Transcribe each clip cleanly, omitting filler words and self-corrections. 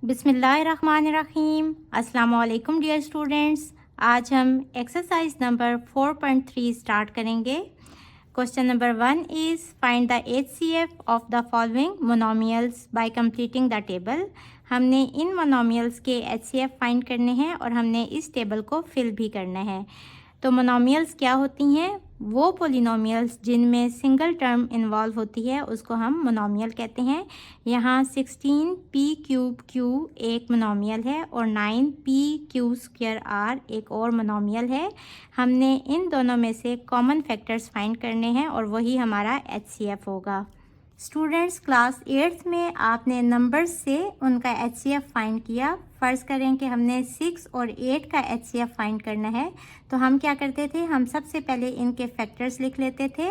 बिस्मिल्लाहिर्रहमानिर्रहीम। अस्सलाम वालेकुम डियर स्टूडेंट्स। आज हम एक्सरसाइज नंबर 4.3 स्टार्ट करेंगे। Question number 1 is find the HCF of the following monomials by completing the table. हमने इन मोनोमियल्स के HCF फाइंड करने हैं और हमने इस टेबल को फिल भी करना है। तो मोनोमियल्स क्या होती हैं? वो पोलिनोमियल्स जिनमें सिंगल टर्म इन्वॉल्व होती है उसको हम मोनोमियल कहते हैं। यहाँ 16p³ एक मोनोमियल है और 9p² एक और मोनोमियल है। हमने इन दोनों में से कॉमन फैक्टर्स फाइंड करने हैं और वही हमारा HCF होगा। स्टूडेंट्स, क्लास 8th में आपने नंबर्स से उनका HCF फाइंड किया। फ़र्ज़ करें कि हमने 6 और 8 का HCF फाइंड करना है, तो हम क्या करते थे? हम सबसे पहले इनके फैक्टर्स लिख लेते थे।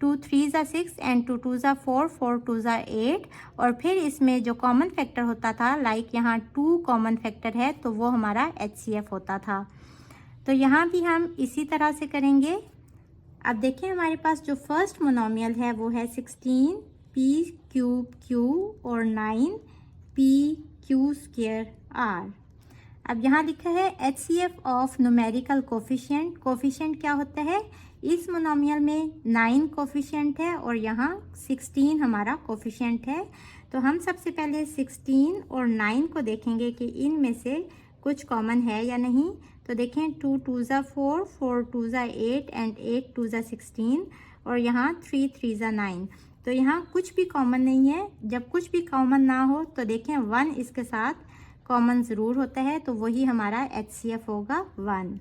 2 3 ज़ा 6 एंड 2 2 ज़ा 4 4 2 ज़ा 8, और फिर इसमें जो कॉमन फैक्टर होता था, लाइक यहाँ 2 कॉमन फैक्टर है, तो वो हमारा HCF होता था। तो यहाँ भी हम इसी तरह से करेंगे। अब देखिए, हमारे पास जो फर्स्ट मोनोमियल है वो है 16p³ और 9p² अब यहाँ लिखा है HCF of numerical coefficient. Coefficient क्या होता है? इस मोनोमियल में 9 कोफिशिएंट है और यहाँ 16 हमारा कोफिशिएंट है। तो हम सबसे पहले 16 और 9 को देखेंगे कि इनमें से कुछ कॉमन है या नहीं। तो देखें, 2 2 ज़ा 4 4 2 ज़ा 8 एंड 8 2 ज़ा 16, और यहाँ 3 3 ज़ा 9। तो यहाँ कुछ भी कॉमन नहीं है। जब कुछ भी कॉमन ना हो तो देखें 1 इसके साथ कॉमन ज़रूर होता है, तो वही हमारा HCF होगा 1।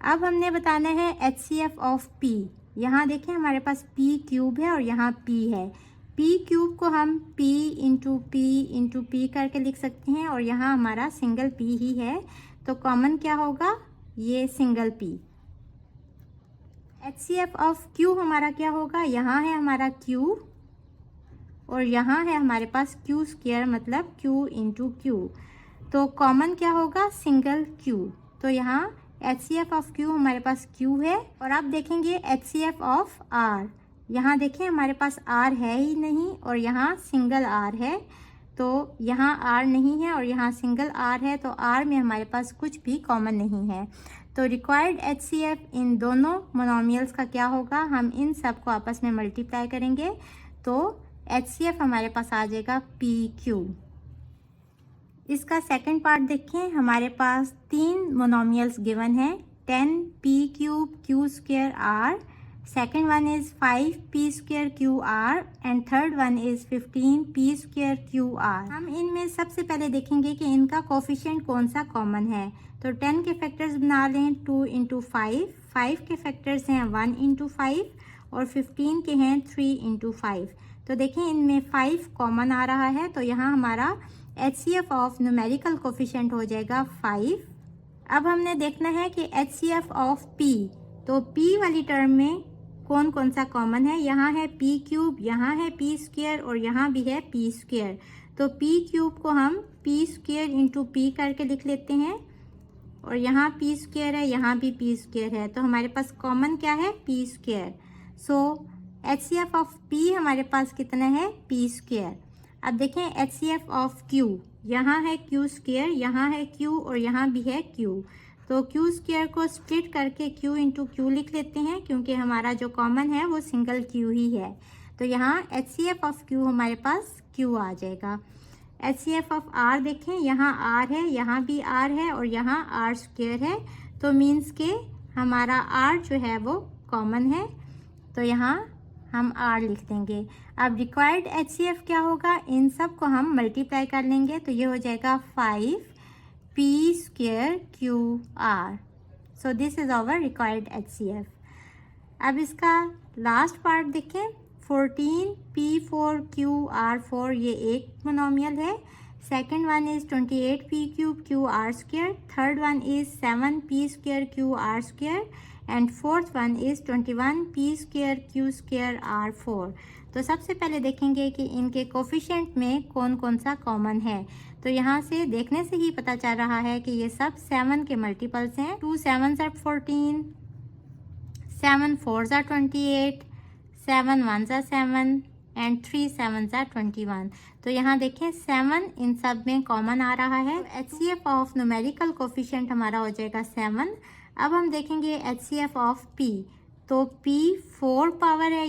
अब हमने बताना है HCF ऑफ P। यहाँ देखें, हमारे पास p³ है और यहाँ P है। p³ को हम P इंटू P करके लिख सकते हैं, और यहाँ हमारा सिंगल P ही है, तो कॉमन क्या होगा? ये single P। HCF of Q हमारा क्या होगा? यहाँ है हमारा Q और यहाँ है हमारे पास Q², मतलब Q इंटू Q, तो कॉमन क्या होगा? Single Q। तो यहाँ HCF ऑफ Q हमारे पास Q है। और अब देखेंगे HCF ऑफ R। यहाँ देखें, हमारे पास R है ही नहीं और यहाँ सिंगल R है, तो यहाँ R नहीं है और यहाँ सिंगल R है, तो R में हमारे पास कुछ भी कॉमन नहीं है। तो रिक्वायर्ड HCF इन दोनों मोनोमियल्स का क्या होगा? हम इन सब को आपस में मल्टीप्लाई करेंगे, तो HCF हमारे पास आ जाएगा PQ। इसका सेकंड पार्ट देखें, हमारे पास 3 मोनोमियल्स गिवन है। 10p³ Q²R, second one is 5p²QR and third one is 15p²QR। हम इनमें सबसे पहले देखेंगे कि इनका कोफिशिएंट कौन सा कॉमन है। तो 10 के फैक्टर्स बना लें 2 इंटू 5, 5 के फैक्टर्स हैं 1 इंटू 5 और 15 के हैं 3 इंटू 5। तो देखें, इनमें 5 कॉमन आ रहा है, तो यहाँ हमारा HCF ऑफ न्यूमेरिकल कोफिशिएंट हो जाएगा 5। अब हमने देखना है कि HCF ऑफ P। तो P वाली टर्म में कौन कौन सा कॉमन है? यहाँ है p³, यहाँ है p² और यहाँ भी है p²। तो p³ को हम p² इंटू P करके लिख लेते हैं, और यहाँ p² है, यहाँ भी p² है, तो हमारे पास कॉमन क्या है? p²। So HCF of P हमारे पास कितना है? p²। अब देखें HCF ऑफ Q। यहाँ है Q², यहाँ है Q और यहाँ भी है Q, तो Q² को स्प्लिट करके Q इंटू Q लिख लेते हैं, क्योंकि हमारा जो कॉमन है वो सिंगल Q ही है। तो यहाँ HCF ऑफ Q हमारे पास Q आ जाएगा। HCF ऑफ R देखें, यहाँ R है, यहाँ भी R है और यहाँ R² है, तो मीन्स के हमारा R जो है वो कॉमन है, तो यहाँ हम R लिख देंगे। अब रिक्वायर्ड HCF क्या होगा? इन सब को हम मल्टीप्लाई कर लेंगे, तो ये हो जाएगा 5p²QR। So this is our required HCF। अब इसका लास्ट पार्ट देखें, 14p4QR4, ये एक मोनोमियल है। Second one is 28p³ third one is 7p²QR² and fourth one is 21p²Q²R4। तो सबसे पहले देखेंगे कि इनके कोफिशिएंट में कौन कौन सा कॉमन है। तो यहाँ से देखने से ही पता चल रहा है कि ये सब 7 के मल्टीपल्स हैं। 2 7s are 14, 7 4s are 28, 7 1s are 7 and 3 7 21। तो यहाँ देखें 7 इन सब में कॉमन आ रहा है। HCF ऑफ न्यूमेरिकल कोफिशिएंट हमारा हो जाएगा 7। अब हम देखेंगे HCF ऑफ P। तो P 4 पावर है,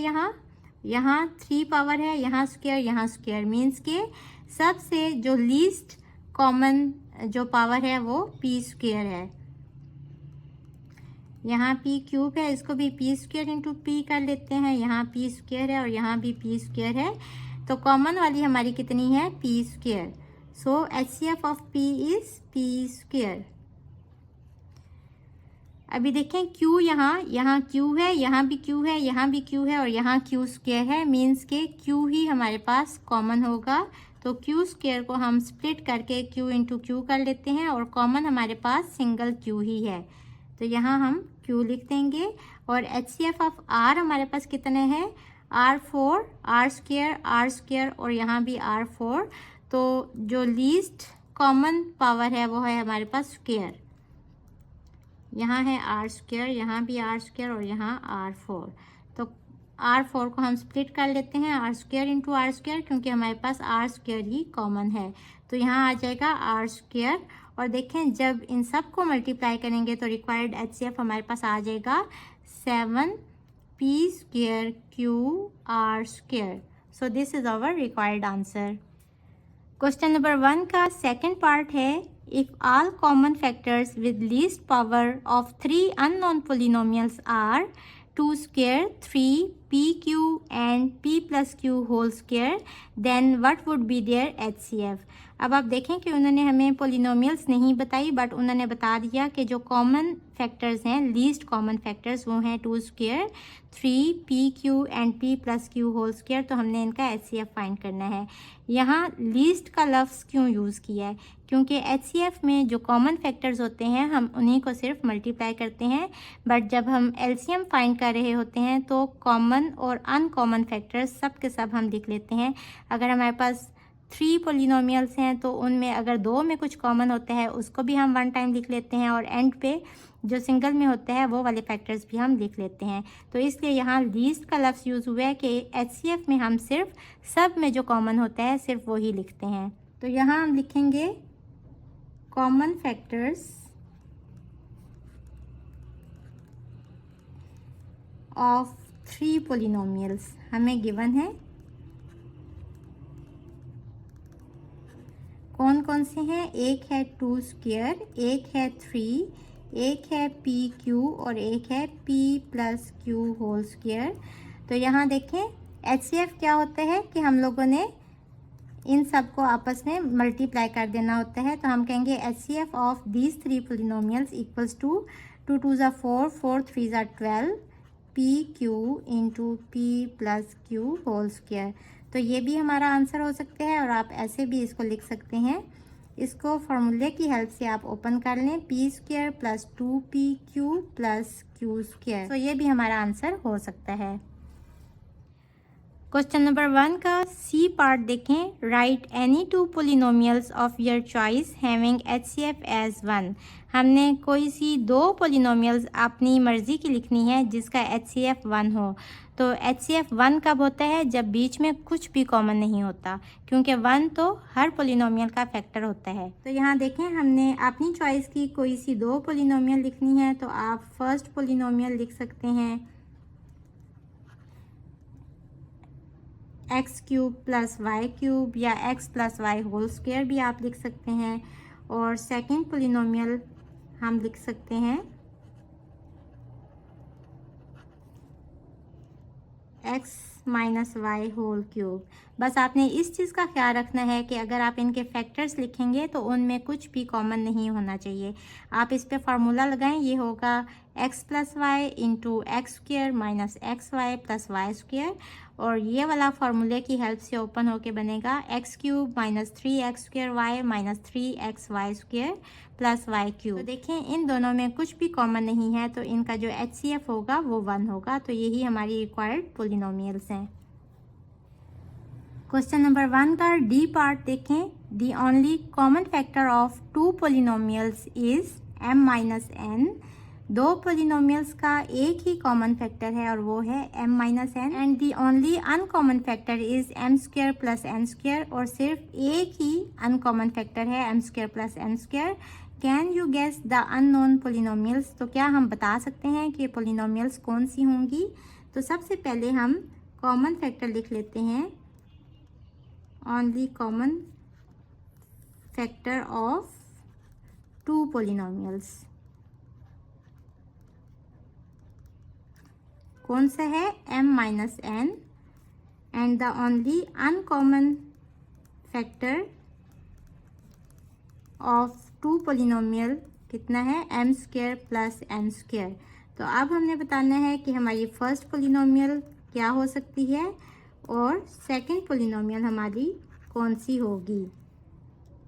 यहाँ 3 पावर है, यहाँ स्क्वायर मीन्स के सबसे जो लीस्ट कॉमन जो पावर है वो P स्क्वायर है। यहाँ P क्यूब है, इसको भी P स्क्वायर इंटू P कर लेते हैं। यहाँ P स्क्वायर है और यहाँ भी P स्क्वायर है, तो कॉमन वाली हमारी कितनी है P square. So HCF of P is P square. अभी देखें Q, यहाँ Q है, यहाँ भी Q है, यहाँ भी Q है और यहाँ Q स्क्वायर है, मीन्स के Q ही हमारे पास कॉमन होगा। तो Q स्क्वायर को हम स्प्लिट करके Q इंटू Q कर लेते हैं और कॉमन हमारे पास सिंगल Q ही है, तो यहाँ हम Q लिख देंगे। और HCF ऑफ R हमारे पास कितने हैं, R4, R स्क्वायर और यहाँ भी R4। तो जो लीस्ट कॉमन पावर है वो है हमारे पास स्क्वायर। यहाँ है R स्क्वायर, यहाँ भी R स्क्वायर और यहाँ R4। तो R4 को हम स्प्लिट कर लेते हैं R square into R square, क्योंकि हमारे पास R स्क्वायर ही कॉमन है। तो यहाँ आ जाएगा R स्क्वायर। और देखें जब इन सब को मल्टीप्लाई करेंगे तो रिक्वायर्ड HCF हमारे पास आ जाएगा 7P square Q R square. So this is our required answer. Question number 1 का सेकंड पार्ट है, if all common factors with least power of 3 unknown polynomials are 2 square 3 PQ and P plus Q whole square, then what would be their HCF। अब आप देखें कि उन्होंने हमें polynomials नहीं बताई, बट उन्होंने बता दिया कि जो कॉमन फैक्टर्स हैं, लीस्ट कॉमन फैक्टर्स, वो हैं 2 square 3 PQ and P plus Q whole square. तो हमने इनका HCF फाइंड करना है। यहाँ लीस्ट का लफ्ज़ क्यों यूज़ किया है, क्योंकि HCF में जो कॉमन फैक्टर्स होते हैं हम उन्हीं को सिर्फ मल्टीप्लाई करते हैं, बट जब हम LCM फाइंड कर रहे होते हैं तो कॉमन और अनकॉमन फैक्टर्स सब के सब हम लिख लेते हैं। अगर हमारे पास 3 पोलिनोमियल्स हैं तो उनमें अगर 2 में कुछ कॉमन होता है उसको भी हम 1 टाइम लिख लेते हैं, और एंड पे जो सिंगल में होता है वो वाले फैक्टर्स भी हम लिख लेते हैं। तो इसलिए यहाँ लीस्ट का लफ्ज़ यूज़ हुआ है कि HCF में हम सिर्फ सब में जो कॉमन होता है सिर्फ वो ही लिखते हैं। तो यहाँ हम लिखेंगे कॉमन फैक्टर्स ऑफ 3 पोलिनोमियल्स हमें गिवन है। कौन कौन से हैं, एक है 2 स्क्वायर, एक है 3, एक है PQ और एक है P plus Q whole square. तो यहाँ देखें HCF क्या होता है कि हम लोगों ने इन सब को आपस में मल्टीप्लाई कर देना होता है। तो हम कहेंगे HCF of these 3 polynomials equals to 2 2 ज़ा 4, 4 3 ज़ा 12 PQ into P plus Q whole square. तो ये भी हमारा आंसर हो सकता है, और आप ऐसे भी इसको लिख सकते हैं। इसको फॉर्मूले की हेल्प से आप ओपन कर लें, P square plus 2PQ plus Q square. तो ये भी हमारा आंसर हो सकता है। क्वेश्चन नंबर 1 का सी पार्ट देखें, write any 2 polynomials of your choice having HCF as 1। हमने कोई सी 2 पोलिनोमियल्स अपनी मर्ज़ी की लिखनी है जिसका HCF 1 हो। तो HCF 1 कब होता है, जब बीच में कुछ भी कॉमन नहीं होता, क्योंकि 1 तो हर पोलिनोमियल का फैक्टर होता है। तो यहाँ देखें हमने अपनी चॉइस की कोई सी 2 पोलिनोमियल लिखनी है, तो आप फर्स्ट पोलिनोमियल लिख सकते हैं x cube plus y cube, या x plus y whole square भी आप लिख सकते हैं। और सेकंड पोलिनोमियल हम लिख सकते हैं x minus y whole cube. बस आपने इस चीज़ का ख्याल रखना है कि अगर आप इनके फैक्टर्स लिखेंगे तो उनमें कुछ भी कॉमन नहीं होना चाहिए। आप इस पे फार्मूला लगाएं, ये होगा x plus y into x square minus x y plus y square, और ये वाला फार्मूले की हेल्प से ओपन होके बनेगा x cube minus 3x square y minus 3x y square plus y cube. तो देखें इन दोनों में कुछ भी कॉमन नहीं है, तो इनका जो HCF होगा वो 1 होगा। तो यही हमारी रिक्वायर्ड पोलिनोमियल्स हैं। क्वेश्चन नंबर 1 का डी पार्ट देखें, the only common factor of 2 polynomials is m minus n। दो पोलिनोमियल्स का एक ही कॉमन फैक्टर है और वो है m minus n, and the only uncommon factor is m square plus n square, और सिर्फ एक ही अनकॉमन फैक्टर है m square plus n square. Can you guess the unknown polynomials, तो क्या हम बता सकते हैं कि पोलिनोमियल्स कौन सी होंगी। तो सबसे पहले हम कॉमन फैक्टर लिख लेते हैं, only common factor of two polynomials कौन सा है, m minus n, and the only uncommon factor of two polynomial कितना है, m square plus n square. तो अब हमने बताना है कि हमारी फर्स्ट पोलिनोमियल क्या हो सकती है और सेकंड पोलिनोमियल हमारी कौन सी होगी।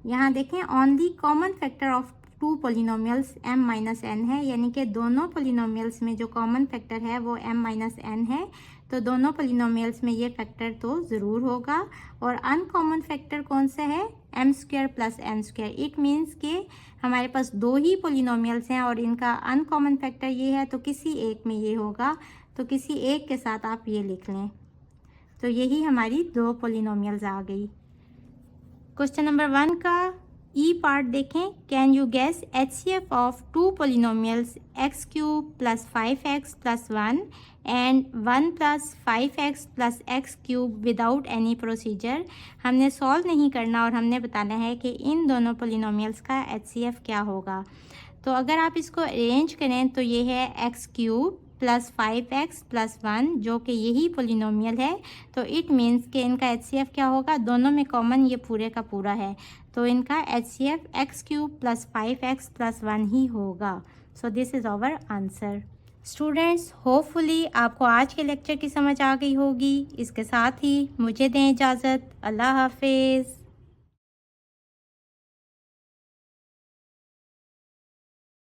यहाँ देखें, only common factor of two polynomials m minus n है, यानी कि दोनों पोलिनोमियल्स में जो कॉमन फैक्टर है वो m माइनस एन है। तो दोनों पोलिनोमियल्स में ये फैक्टर तो ज़रूर होगा। और अनकॉमन फैक्टर कौन सा है, m square plus n square. It means कि हमारे पास दो ही पोलिनोमियल्स हैं और इनका अनकॉमन फैक्टर ये है, तो किसी एक में ये होगा, तो किसी एक के साथ आप ये लिख लें। तो यही हमारी दो पोलिनोमियल्स आ गई। क्वेश्चन नंबर 1 का ई पार्ट देखें। Can you guess HCF of two polynomials x cube plus 5x plus 1 एंड 1 plus 5x plus x cube without any procedure. हमने सॉल्व नहीं करना और हमने बताना है कि इन दोनों पोलिनोमियल्स का HCF क्या होगा। तो अगर आप इसको अरेंज करें तो ये है x cube plus 5x plus 1, जो कि यही पोलिनोमियल है। तो इट मीन्स कि इनका HCF क्या होगा, दोनों में कॉमन ये पूरे का पूरा है, तो इनका HCF x cube plus 5x plus 1 ही होगा। So this is our answer. Students, hopefully आपको आज के लेक्चर की समझ आ गई होगी। इसके साथ ही मुझे दें इजाज़त। अल्लाह हाफिज़।